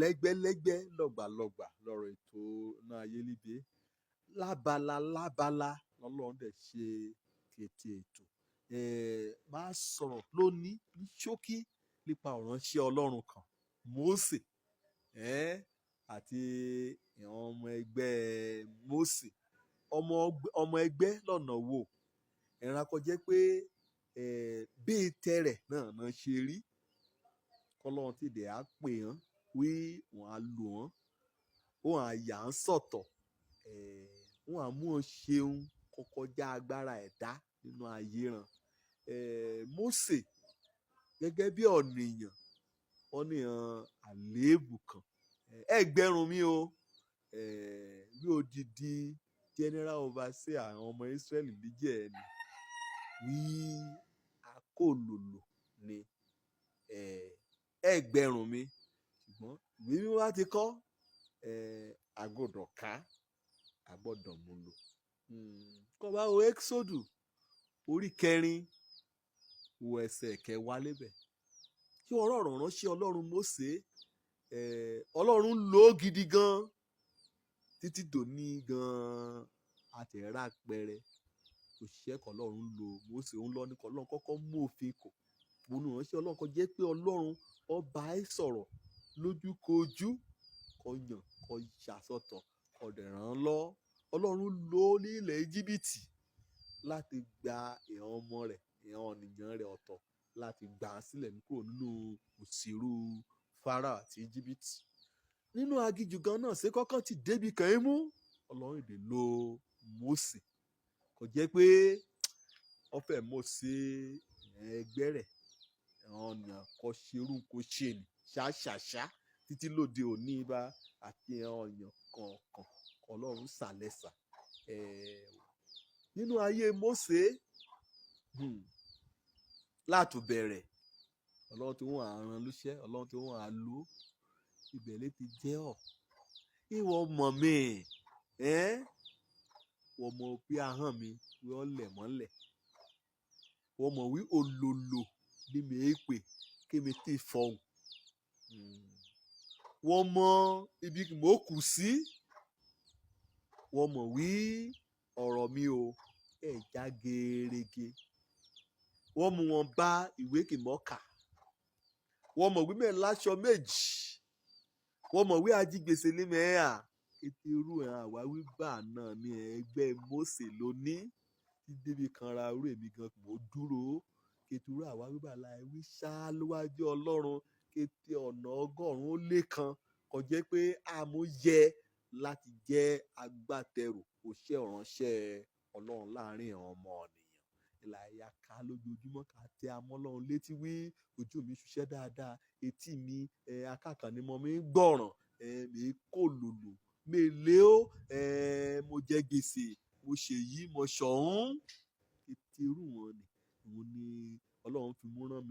lẹ́gbẹ́lẹ́gbẹ́ lọ́gbàlọ́gbà lọ́rọ̀ ètò náà ayé líbe lábala lọ́lọ́run dẹ̀ ṣe kété ètò. Máa sọ̀rọ̀ lónìí ní ṣókí nípa ìránṣẹ́ Ọlọ́run kan Mósè àti àwọn ọmọ ẹgbẹ́ Mósè. Ọmọ ẹgbẹ́ lọ́nà wo? Ẹ̀ran kò jẹ́ pé bí tẹ̀rẹ̀ náà ṣe rí kọ́lọ́run ti dẹ̀ á pè wọ́n wí wọ́n á lò wọ́n wọ́n á yà ń sọ̀tọ̀ wọ́n á mú wọn ṣeun kọkọjá agbára ẹ̀dá nínú ayé ràn. Mósè gẹ́gẹ́ bí ọ̀nìyàn wọ́n ní àléébù kan ẹgbẹ̀rún mi o bí odidi general overseer àwọn ọmọ Israẹli níjẹ̀ ẹni wí akólòlò ni ẹgbẹ̀rún mi ṣùgbọ́n ìwé mímọ́ bá ti kọ́ àgbọ̀dọ̀ ká àgbọ̀dọ̀ mú lò. Kọ́ bá wo Exodus orí 4 wo ẹsẹ̀ 10 lébẹ̀ tí ọ̀rọ̀ ránṣẹ́ Ọlọ́run Mósè Ọlọ́run lò ó gidi gan títí dòní gan àtẹ̀rà pẹrẹ òṣìṣẹ́ kan Ọlọ́run lò Mósè òun lọ ní kan Ọlọ́run kọ́kọ́ mú òfin kò òun ránṣẹ́ Ọlọ́run kan jẹ́ pé Ọlọ́run ọba ẹ̀ sọ̀rọ̀ lójúkojú kọ yàn kọ ṣàsọtọ̀ kọ dẹ̀ ràn án lọ. Ọlọ́run lò ó ní ilẹ̀ Íjíbítì láti gba ìran ọmọ rẹ̀ ìran ọ̀nìyàn rẹ̀ ọ̀tọ̀ láti gbà á sílẹ̀ kúrò nínú òsìrú Fáráò àti Íjíbítì. Nínú aginjù gan náà ṣé kọ́kọ́ ti débi kàn é mú Ọlọ́run ìdè lo Mósè kò jẹ́ pé ọ̀fẹ́ Mósè ẹgbẹ́ rẹ̀ ọ̀nà kò ṣerú kò ṣe ní ṣáṣáṣá títí lóde òní bá àti ọ̀yàn kọ̀ọ̀kan Ọlọ́run ṣàlẹ́sà nínú ayé Mósè láti bẹ̀rẹ̀ Ọlọ́run tí wọ́n á rán lóṣẹ́ Ọlọ́run tí wọ́n á lò ìbẹ̀lẹ̀ ti jẹ́ ọ̀ ìwọ mọ̀ mi wọ́n mọ̀ pé ahọ́n mi wọ́n lẹ̀ mọ́lẹ̀ wọ́n mọ̀ wí olòlò ní mi pè kí mi ti fọhùn wọ́n mọ̀ ibi mo kù sí wọ́n mọ̀ wí ọ̀rọ̀ mi o já gerege wọ́n mú wọn bá ìwé kìmọ́kà wọ́n mọ̀ wí mẹ́rin láṣọ méjì wọ́n mọ̀ wí ajígbèsè ní mẹ́à ètò irú àwáwí bá náà ní ẹgbẹ́ Mósè lóní tí débi kan ra orí èmi gan mo dúró ètò irú àwáwí bá la wí ṣá lówájú Ọlọ́run kété ọ̀nà 100 kò jẹ́ pé àmúyẹ láti jẹ́ agbátẹrù òṣìṣẹ́ ìránṣẹ́ Ọlọ́run láàrin àwọn ọmọ ènìyàn ìlà ẹ̀yà ká lójoojúmọ́ ká tẹ amọ́ Ọlọ́run létí wí ojú mi ṣiṣẹ́ dáadáa etí mi akákan ni mo mi ń gbọ́ràn mi kò lòlò mi lé ó mo jẹ gbèsè mo ṣèyí mo ṣọ̀hún ètò irú wọn ni òun ni Ọlọ́run fi mú rán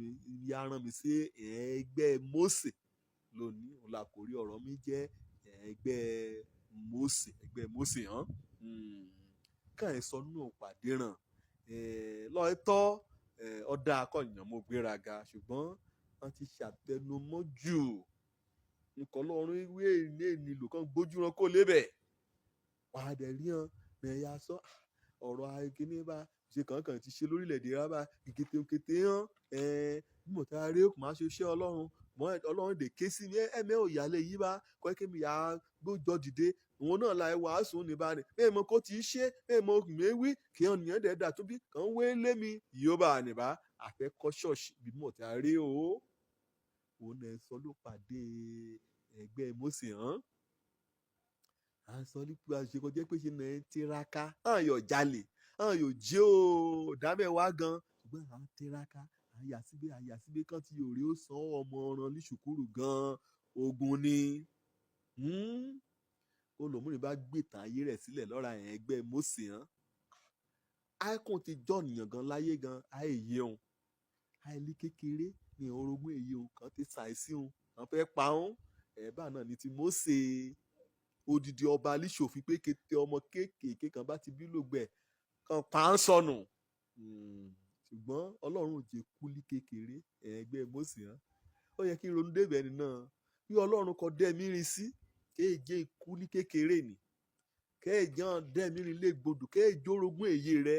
mi sí ẹgbẹ́ Mósè lónìí òun la kò rí ọ̀rọ̀ mi jẹ́ ẹgbẹ́ Mósè hàn kàn ẹ̀ sọ nínú pàdé ràn lọ́ọ̀tọ́ ọ̀dà akọ̀yàn mo gbéraga ṣùgbọ́n wọ́n ti ṣàtẹnumọ́ jù nǹkan Ọlọ́run ìwé ilé nílò kan gbójú ran kó lébẹ̀ wàá dẹ̀ rí hàn mẹ̀yà sọ ọ̀rọ̀ àìkíní bá ṣe kankan ti ṣe lórílẹ̀‐èdè rábà kété hàn bí mo ta rí òkú máa ṣe iṣẹ́ Ọlọ́run dè ké sí mi ẹ̀mẹ́ òyàlẹ̀ yìí bá kọ́ ẹ́ kí mi yà á gbójọ́ dìde òun náà la wàásù ní bá ní bẹ́ẹ̀ mo kó ti ṣe bẹ́ẹ̀ mo mẹ́wí kí ọ̀nìyàn dẹ̀ dà tó bí kàn wé lé mi yóò bá ní bá àfẹ́kọ́ ṣọ́ọ̀ṣì bí mo ta rí o òun náà sọ ló pàdé ẹgbẹ́ Mósè hàn à ń sọ nípa àṣekọjẹ pé ṣe náà tiraka hàn yóò jalè hàn yóò jẹ́ o dámẹ́wàá gan ṣùgbọ́n à ń tiraka àyà síbẹ̀ kan tí yóò rí ó san ọmọ ọ̀ràn ní ṣùkúrù gan ogun ni olùmúrin bá gbé ìtàn ayé rẹ̀ sílẹ̀ lọ́ra ẹgbẹ́ Mósè hàn àìkún ti jọ́ nìyàn gan láyé gan àìyé òun àìlí kékeré ní orogún èyí òun kan ti ṣàìsí òun kan fẹ́ pa òun ẹ̀bá náà ní ti Mósè odidi ọba alíṣòfin pé kété ọmọ kéékèèké kan bá ti bí lògbẹ̀ kan pa á sọnù ṣùgbọ́n Ọlọ́run ò jẹ́ kúlí kékeré ẹgbẹ́ Mósè hàn ó yẹ kí n ronú débẹ̀ ni náà bí bí ọlọ́run kò dẹ́mi rin sí kéèjé ikú ní kékeré ni kéèjé dẹ́mi rin lè gbòdù kéèjé orogún èyí rẹ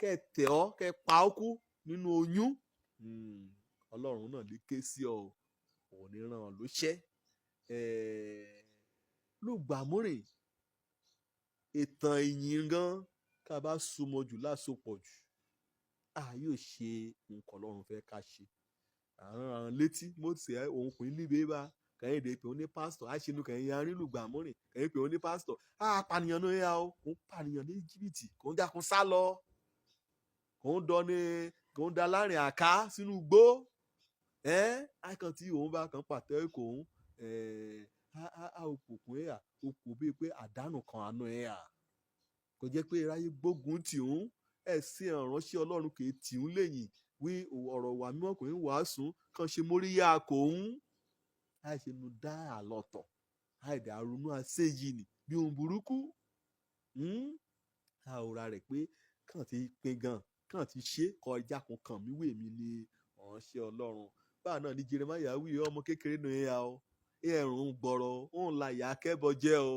kẹ́ẹ̀tẹ̀ ọ́ kẹ́ẹ̀ pa ọ́ kú nínú oyún ọlọ́run náà lè ké sí ọ òun ní ràn ọ́ lóṣẹ́ lùgbàmúrìn ìtàn ìyìn gan ká bá súnmọ́ jù lásopọ̀ jù yóò ṣe nǹkan ọlọ́run fẹ́ ká ṣe àwọn létí Mósè òun pè ní líbe bá kẹ́yìn dé pé ó ní pásítọ̀ àṣẹnu kẹ́yìn yarí lùgbàmúrìn kẹ́yìn pé ó ní pásítọ̀ pànìyàn náà yà ó kò ń pànìyàn ní Íjíbítì kò ń dákun sá lọ kò ń da láàrin àká sínú igbó àìkàn tí òun bá kàn pàtẹ́ kò ń òpòkùn òpò bíi pé àdánù kan àánú kò jẹ́ pé iráyé gbógun tì ń ẹ̀sìn ìránṣẹ́ ọlọ́run kì í tì ń lẹ́yìn wí ọ̀rọ̀ wà mímọ́ kò ń wàásù kan ṣe móríyá kò ń àìṣe nu dá àlọ́tọ̀ àìdá ronú àṣeyìí ni bí ohun burúkú àwòrán rẹ̀ pé kàn ti pé gan kàn ti ṣe kọjá kan kàn mí wè mí ní ìránṣẹ́ ọlọ́run báà náà ní Jeremáyà wí ọmọ kékeré náà ẹ̀rùn gbọ̀rọ̀ òun la ìyá akẹ́bọ jẹ́ o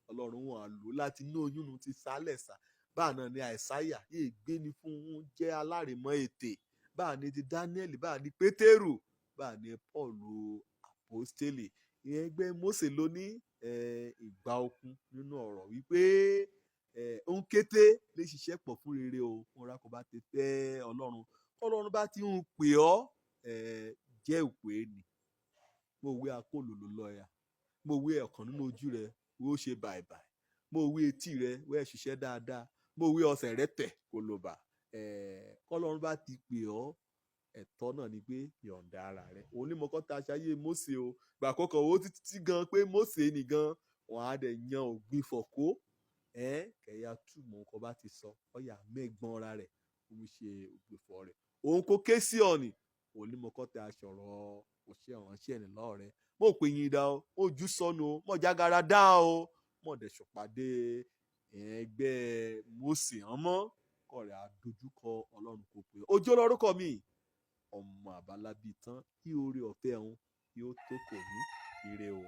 ọlọ́run wọn à lò láti inú oyún ti sálẹ̀ sá báà náà ni Àìsáyà yìí gbé ni fún un jẹ́ alárèmọ́ ètè báà ni ti Dáníẹ́lì báà ni Pétérù báà ni Pọ́ọ̀lù àpọ́stélì ìyẹn ẹgbẹ́ Mósè ló ní ìgbà okun nínú ọ̀rọ̀ wípé òun kété lè ṣiṣẹ́ pọ̀ fún rere o fúnra kò bá ti fẹ́ ọlọ́run bá ti ń pè ọ́ jẹ́ òpè ni mo wí akólòlò lọ́ọ̀yà mo wí ọ̀kan nínú ojú rẹ wọ́n ṣe bàìbàì mo wí etí rẹ wọ́n ṣiṣẹ́ dáadáa mo wí ọsẹ̀ rẹ tẹ̀ kó ló bà kọ́lọ́run bá ti pè ọ́ ẹ̀tọ́ náà ni pé yọ̀ǹda ara rẹ òun ní mọ́kọ́ ta ṣayé Mósè o gbà kọ́kọ́ owó títí gan pé Mósè nìgan wọ́n á dẹ̀ yan ògbìn fọ̀kó kẹ̀yà túmọ̀ nǹkan bá ti sọ ọ̀yà mẹ́gbọ́n ara rẹ̀ ó ń ṣe ògbìn fọ̀ rẹ̀ òun kò ké sí ọ̀nì òun ní mọ́kọ́ ta sọ̀rọ̀ òṣè ìránṣẹ́ ẹ̀ lọ́ọ̀ rẹ̀ mo pè yín dá o mo jù sọnù o mo jágara dá o mo dẹ̀ ṣùpàdé ẹgbẹ́ Mósè ọmọ kọ̀rẹ́ àdójúkọ ọlọ́run kò pé ojú olórúkọ mi ọmọ àbálábí tán kí oore ọ̀fẹ́ ọ̀hún yóò tó kò ní ire o.